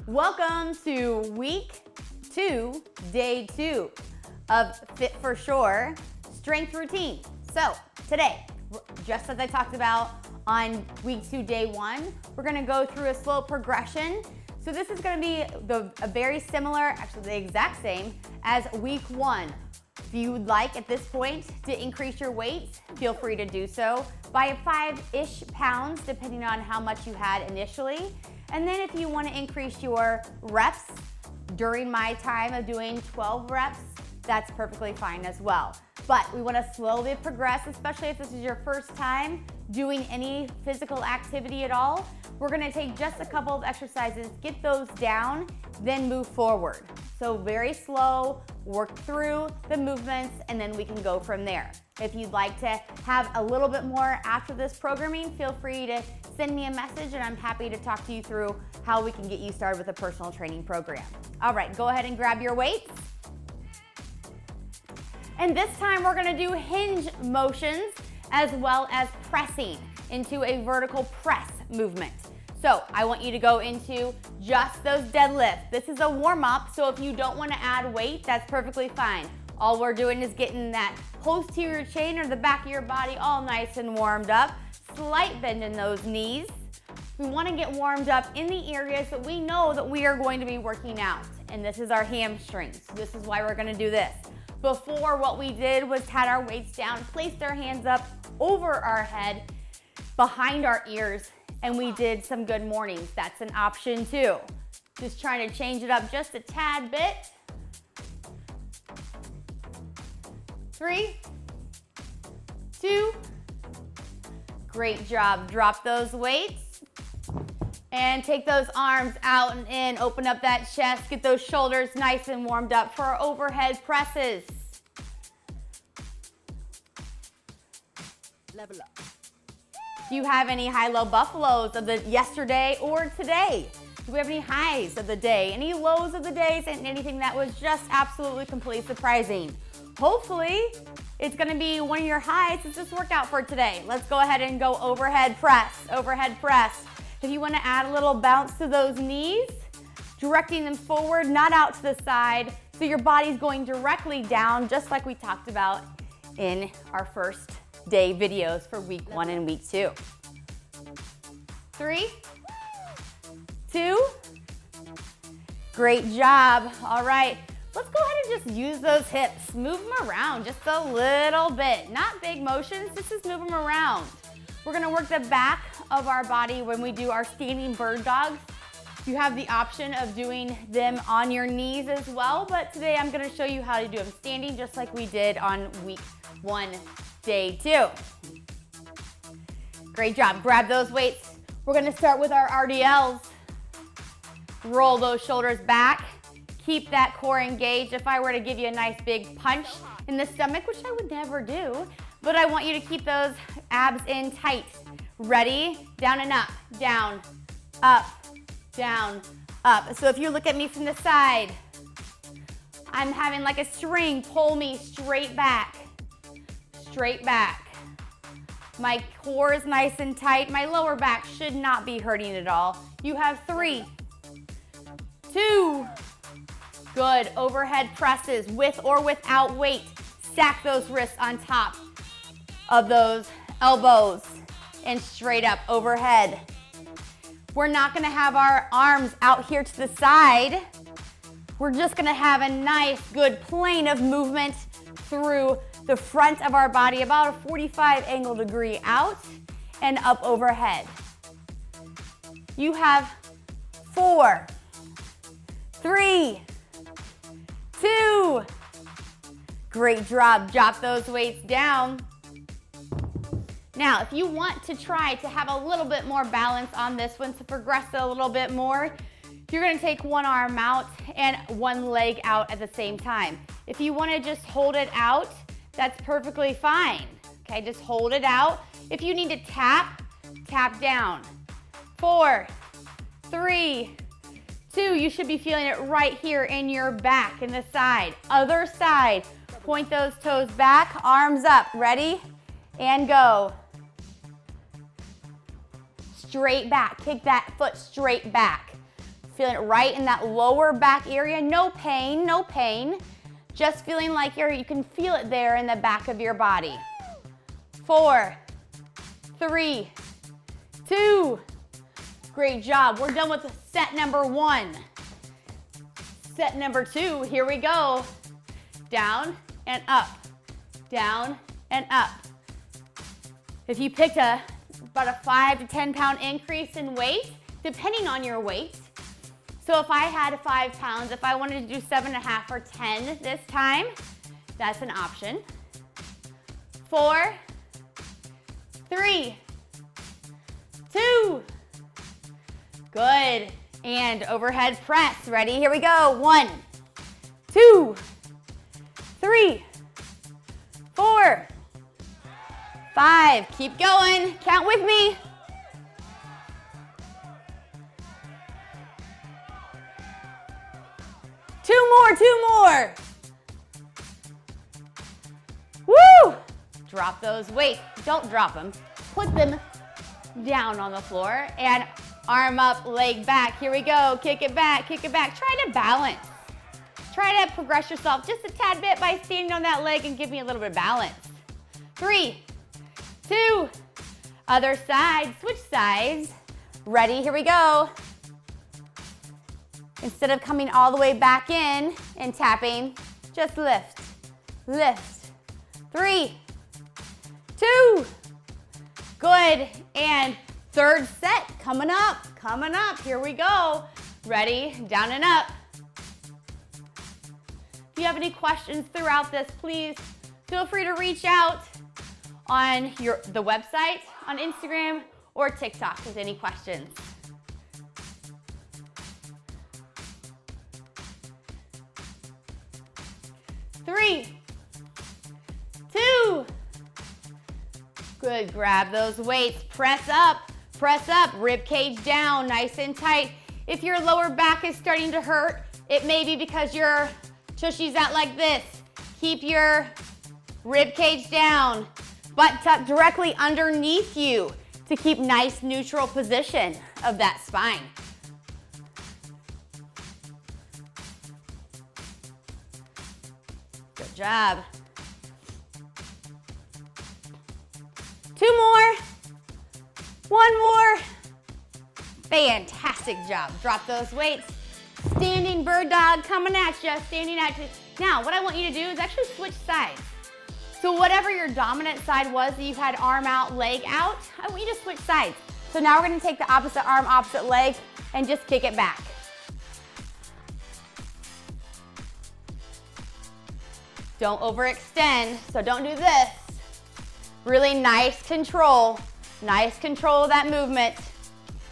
Welcome to week 2, day 2 of Fit for Shore strength routine. So today, just as I talked about on week 2, day 1, we're gonna go through a slow progression. So this is gonna be a very similar, actually the exact same as week 1. If you would like at this point to increase your weight, feel free to do so by 5-ish pounds, depending on how much you had initially. And then if you want to increase your reps during my time of doing 12 reps, that's perfectly fine as well. But we want to slowly progress, especially if this is your first time doing any physical activity at all. We're going to take just a couple of exercises, get those down, then move forward. So very slow, work through the movements, and then we can go from there. If you'd like to have a little bit more after this programming, feel free to send me a message and I'm happy to talk to you through how we can get you started with a personal training program. All right, go ahead and grab your weights. And this time we're gonna do hinge motions as well as pressing into a vertical press movement. So I want you to go into just those deadlifts. This is a warm up, so if you don't want to add weight, that's perfectly fine. All we're doing is getting that posterior chain or the back of your body all nice and warmed up. Slight bend in those knees. We want to get warmed up in the areas that we know that we are going to be working out. And this is our hamstrings. This is why we're going to do this. Before, what we did was had our weights down, placed our hands up over our head, behind our ears, and we did some good mornings. That's an option too. Just trying to change it up just a tad bit. 3, 2, great job. Drop those weights and take those arms out and in. Open up that chest, get those shoulders nice and warmed up for our overhead presses. Level up. Do you have any high-low buffaloes of the yesterday or today? Do we have any highs of the day, any lows of the days, and anything that was just absolutely completely surprising? Hopefully, it's gonna be one of your highs is this workout for today. Let's go ahead and go overhead press, overhead press. If you wanna add a little bounce to those knees, directing them forward, not out to the side, so your body's going directly down, just like we talked about in our first day videos for week 1 and week 2. 3, 2, great job. All right, let's go ahead and just use those hips. Move them around just a little bit. Not big motions, just move them around. We're gonna work the back of our body when we do our standing bird dogs. You have the option of doing them on your knees as well, but today I'm gonna show you how to do them standing just like we did on week 1, day 2. Great job, grab those weights. We're gonna start with our RDLs. Roll those shoulders back. Keep that core engaged. If I were to give you a nice big punch in the stomach, which I would never do, but I want you to keep those abs in tight. Ready? Down and up, down, up, down, up. So if you look at me from the side, I'm having like a string pull me straight back. Straight back. My core is nice and tight. My lower back should not be hurting at all. You have 3, 2, good. Overhead presses with or without weight. Stack those wrists on top of those elbows and straight up overhead. We're not gonna have our arms out here to the side. We're just gonna have a nice, good plane of movement through the front of our body, about a 45 angle degree out and up overhead. You have 4, 3, 2, great job. Drop those weights down. Now, if you want to try to have a little bit more balance on this one, to progress a little bit more, you're gonna take one arm out and one leg out at the same time. If you wanna just hold it out, that's perfectly fine. Okay, just hold it out. If you need to tap, tap down. 4, 3, 2, you should be feeling it right here in your back, in the side. Other side, point those toes back, arms up, ready? And go. Straight back, kick that foot straight back. feeling it right in that lower back area. No pain, no pain. Just feeling like you can feel it there in the back of your body. 4, 3, 2. Great job. We're done with set number 1. Set number 2, here we go. Down and up, down and up. If you picked about a 5 to 10 pound increase in weight, depending on your weight. So if I had 5 pounds, if I wanted to do 7.5 or 10 this time, that's an option. 4, 3, 2. Good. And overhead press. Ready? Here we go. 1, 2, 3, 4, 5. Keep going. Count with me. 2 more, 2 more. Woo! Drop those weights. Don't drop them. Put them down on the floor and arm up, leg back. Here we go. Kick it back, kick it back. Try to balance. Try to progress yourself just a tad bit by standing on that leg and give me a little bit of balance. 3, 2, other side, switch sides. Ready, here we go. Instead of coming all the way back in and tapping, just lift, lift. 3, 2, good. And third set, coming up, here we go. Ready, down and up. If you have any questions throughout this, please feel free to reach out on the website, on Instagram, or TikTok with any questions. Three, 2. Good, grab those weights, press up, rib cage down, nice and tight. If your lower back is starting to hurt, it may be because your tushy's out like this. Keep your rib cage down, butt tucked directly underneath you to keep nice neutral position of that spine. Good job. 2 more. 1 more. Fantastic job. Drop those weights. Standing bird dog coming at you, standing at you. Now, what I want you to do is actually switch sides. So whatever your dominant side was that you had arm out, leg out, I want you to switch sides. So now we're gonna take the opposite arm, opposite leg, and just kick it back. Don't overextend, so don't do this. Really nice control of that movement.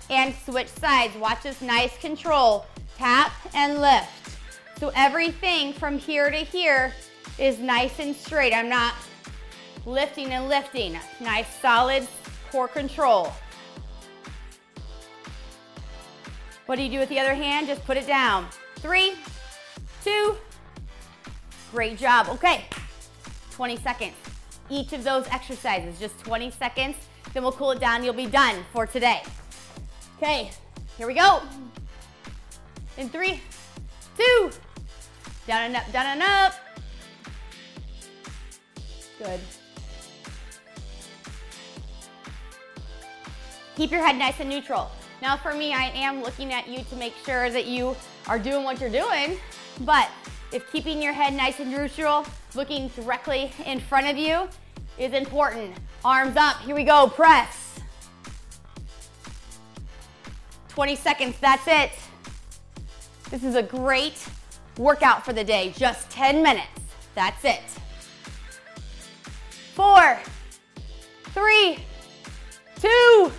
And switch sides, watch this nice control. Tap and lift. So everything from here to here is nice and straight. I'm not lifting and lifting. Nice, solid core control. What do you do with the other hand? Just put it down. 3, 2, great job. Okay, 20 seconds. Each of those exercises, just 20 seconds. Then we'll cool it down. You'll be done for today. Okay, here we go. In 3, 2, down and up, down and up. Good. Keep your head nice and neutral. Now for me, I am looking at you to make sure that you are doing what you're doing, but if keeping your head nice and neutral, looking directly in front of you is important. Arms up, here we go, press. 20 seconds, that's it. This is a great workout for the day, just 10 minutes, that's it. 4, 3, 2,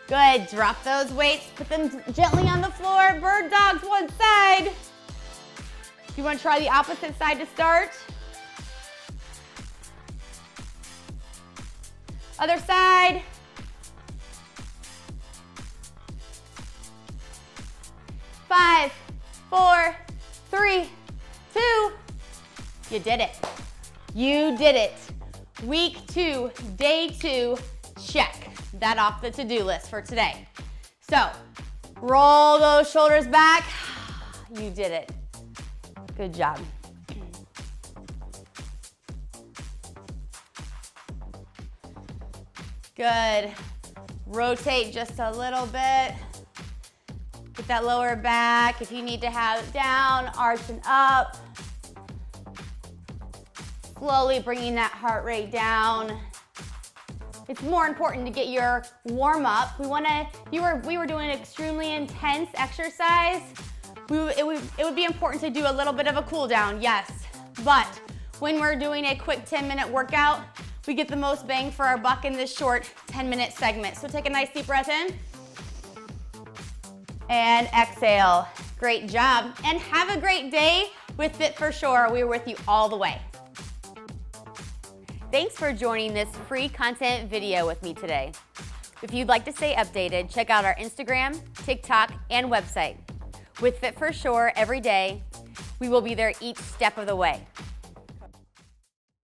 good, drop those weights, put them gently on the floor, bird dogs one side. Do you want to try the opposite side to start? Other side. 5, 4, 3, 2. You did it. You did it. Week 2, day 2, check that off the to-do list for today. So Roll those shoulders back. You did it. Good job. Good. Rotate just a little bit. Get that lower back. If you need to have it down, arching up. Slowly bringing that heart rate down. It's more important to get your warm up. We were doing an extremely intense exercise. It would be important to do a little bit of a cool down, yes. But when we're doing a quick 10-minute workout, we get the most bang for our buck in this short 10-minute segment. So take a nice deep breath in and exhale. Great job. And have a great day with Fit for Shore. We're with you all the way. Thanks for joining this free content video with me today. If you'd like to stay updated, check out our Instagram, TikTok, and website. With Fit for Shore every day, we will be there each step of the way.